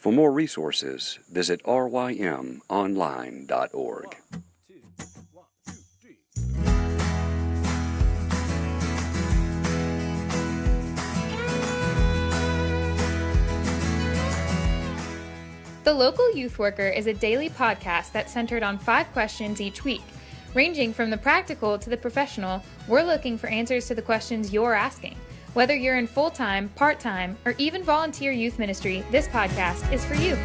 For more resources, visit rymonline.org. The Local Youth Worker is a daily podcast that's centered on 5 questions each week. Ranging from the practical to the professional, we're looking for answers to the questions you're asking. Whether you're in full-time, part-time, or even volunteer youth ministry, this podcast is for you.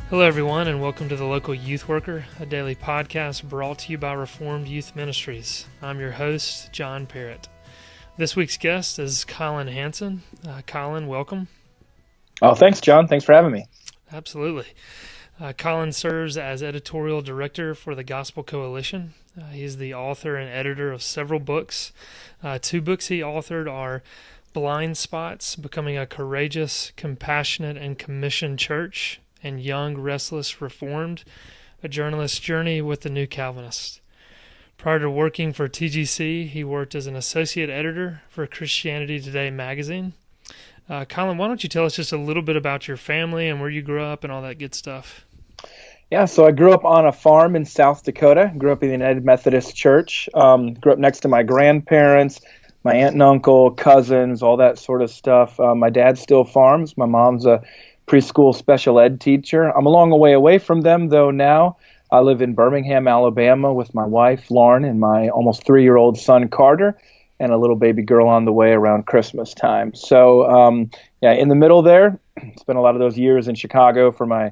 Hello, everyone, and welcome to The Local Youth Worker, a daily podcast brought to you by Reformed Youth Ministries. I'm your host, John Parrott. This week's guest is Collin Hansen. Collin, welcome. Oh, thanks, John. Thanks for having me. Absolutely. Collin serves as editorial director for the Gospel Coalition. He's the author and editor of several books. 2 books he authored are Blind Spots, Becoming a Courageous, Compassionate, and Commissioned Church, and Young, Restless, Reformed, A Journalist's Journey with the New Calvinist. Prior to working for TGC, he worked as an associate editor for Christianity Today magazine. Collin, why don't you tell us just a little bit about your family and where you grew up and all that good stuff? Yeah, so I grew up on a farm in South Dakota, grew up in the United Methodist Church, grew up next to my grandparents, my aunt and uncle, cousins, all that sort of stuff. My dad still farms. My mom's a preschool special ed teacher. I'm a long way away from them, though, now. I live in Birmingham, Alabama with my wife, Lauren, and my almost 3-year-old son, Carter, and a little baby girl on the way around Christmas time. So, in the middle there, spent a lot of those years in Chicago for my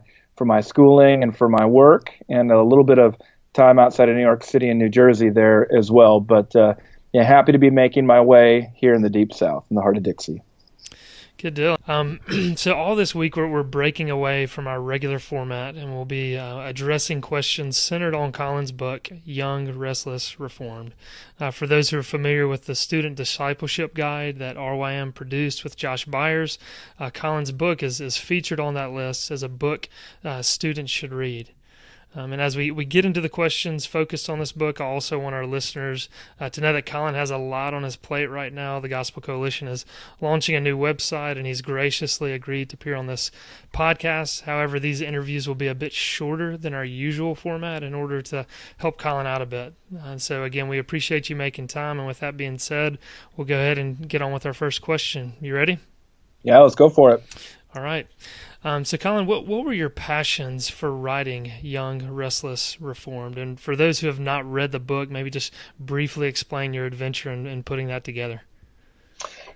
schooling and for my work, and a little bit of time outside of New York City and New Jersey there as well. But, happy to be making my way here in the Deep South, in the heart of Dixie. Good deal. So all this week we're breaking away from our regular format, and we'll be addressing questions centered on Collin's book, Young, Restless, Reformed. For those who are familiar with the Student Discipleship Guide that RYM produced with Josh Byers, Collin's book is featured on that list as a book students should read. And as we get into the questions focused on this book, I also want our listeners to know that Collin has a lot on his plate right now. The Gospel Coalition is launching a new website, and he's graciously agreed to appear on this podcast. However, these interviews will be a bit shorter than our usual format in order to help Collin out a bit. And so, again, we appreciate you making time. And with that being said, we'll go ahead and get on with our first question. You ready? Yeah, let's go for it. All right. So, Collin, what were your passions for writing Young, Restless, Reformed? And for those who have not read the book, maybe just briefly explain your adventure in putting that together.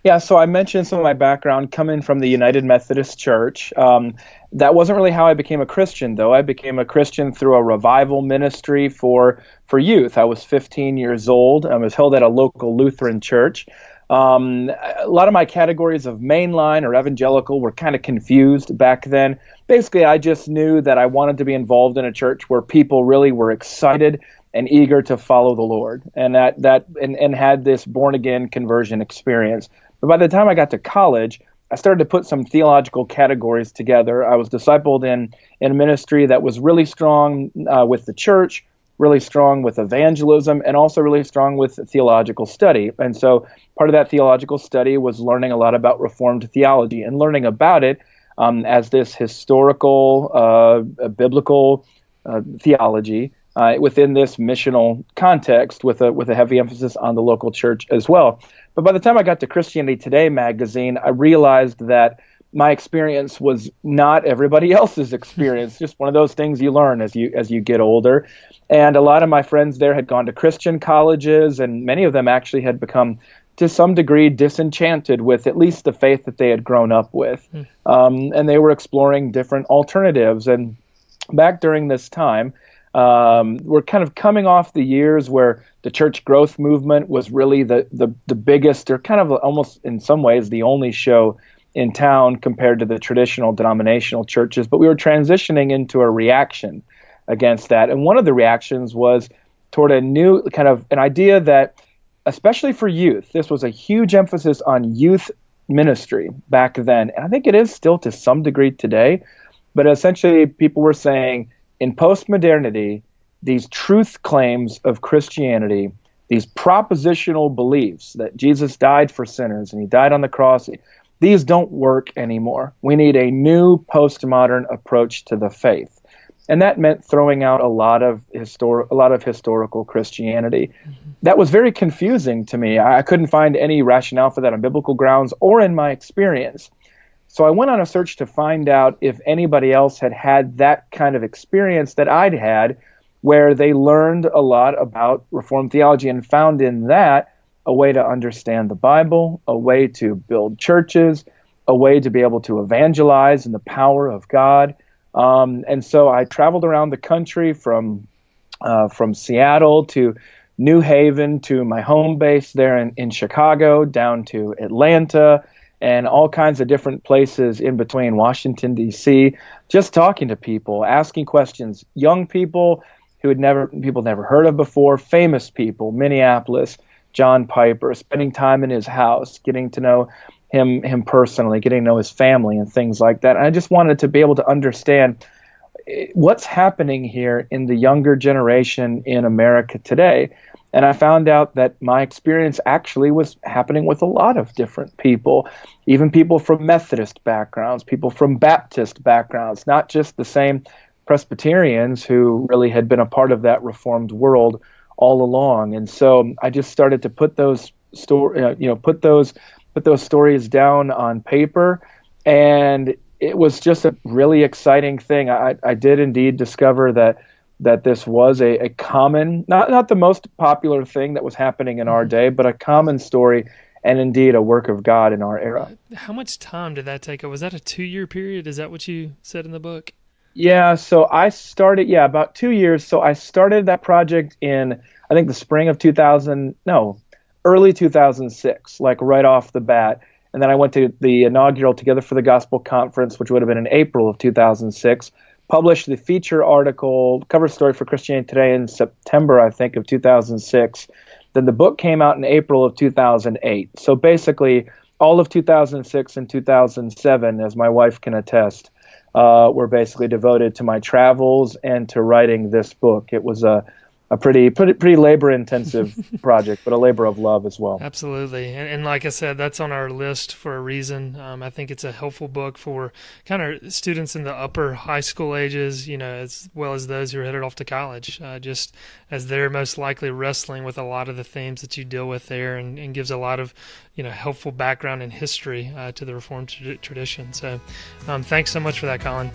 Yeah, so I mentioned some of my background coming from the United Methodist Church. That wasn't really how I became a Christian, though. I became a Christian through a revival ministry for youth. I was 15 years old. I was held at a local Lutheran church. A lot of my categories of mainline or evangelical were kind of confused back then. Basically, I just knew that I wanted to be involved in a church where people really were excited and eager to follow the Lord, and and had this born again conversion experience. But by the time I got to college, I started to put some theological categories together. I was discipled in a ministry that was really strong with the church, really strong with evangelism, and also really strong with theological study. And so part of that theological study was learning a lot about Reformed theology and learning about it as this historical, biblical theology within this missional context with a heavy emphasis on the local church as well. But by the time I got to Christianity Today magazine, I realized that my experience was not everybody else's experience, just one of those things you learn as you get older. And a lot of my friends there had gone to Christian colleges, and many of them actually had become, to some degree, disenchanted with at least the faith that they had grown up with. And they were exploring different alternatives. And back during this time, we're kind of coming off the years where the church growth movement was really the biggest, or kind of almost in some ways the only show in town compared to the traditional denominational churches. But we were transitioning into a reaction against that. And one of the reactions was toward a new kind of an idea that, especially for youth, this was a huge emphasis on youth ministry back then. And I think it is still to some degree today. But essentially, people were saying in postmodernity, these truth claims of Christianity these propositional beliefs that Jesus died for sinners and he died on the cross, these don't work anymore. We need a new postmodern approach to the faith. And that meant throwing out a lot of historical Christianity. That was very confusing to me. I couldn't find any rationale for that on biblical grounds or in my experience. So I went on a search to find out if anybody else had had that kind of experience that I'd had, where they learned a lot about Reformed theology and found in that a way to understand the Bible, a way to build churches, a way to be able to evangelize in the power of God. And so I traveled around the country from Seattle to New Haven to my home base there in Chicago, down to Atlanta, and all kinds of different places in between, Washington, D.C., just talking to people, asking questions, young people who people never heard of before, famous people, Minneapolis, John Piper, spending time in his house, getting to know him personally, getting to know his family and things like that. And I just wanted to be able to understand what's happening here in the younger generation in America today. And I found out that my experience actually was happening with a lot of different people, even people from Methodist backgrounds, people from Baptist backgrounds, not just the same Presbyterians who really had been a part of that Reformed world all along. And so I just started to put those stories down on paper, and it was just a really exciting thing. I did indeed discover that this was a common, not the most popular thing that was happening in our day, but a common story and indeed a work of God in our era. How much time did that take? Was that a 2-year period? Is that what you said in the book? Yeah, so I started, about 2 years. So I started that project in, I think, the spring of early 2006, like right off the bat. And then I went to the inaugural Together for the Gospel conference, which would have been in April of 2006, published the feature article, cover story for Christianity Today in September, I think, of 2006. Then the book came out in April of 2008. So basically, all of 2006 and 2007, as my wife can attest, were basically devoted to my travels and to writing this book. It was a pretty labor-intensive project, but a labor of love as well. Absolutely. And like I said, that's on our list for a reason. I think it's a helpful book for kind of students in the upper high school ages, as well as those who are headed off to college, just as they're most likely wrestling with a lot of the themes that you deal with there, and gives a lot of helpful background and history to the Reformed tradition. So thanks so much for that, Collin.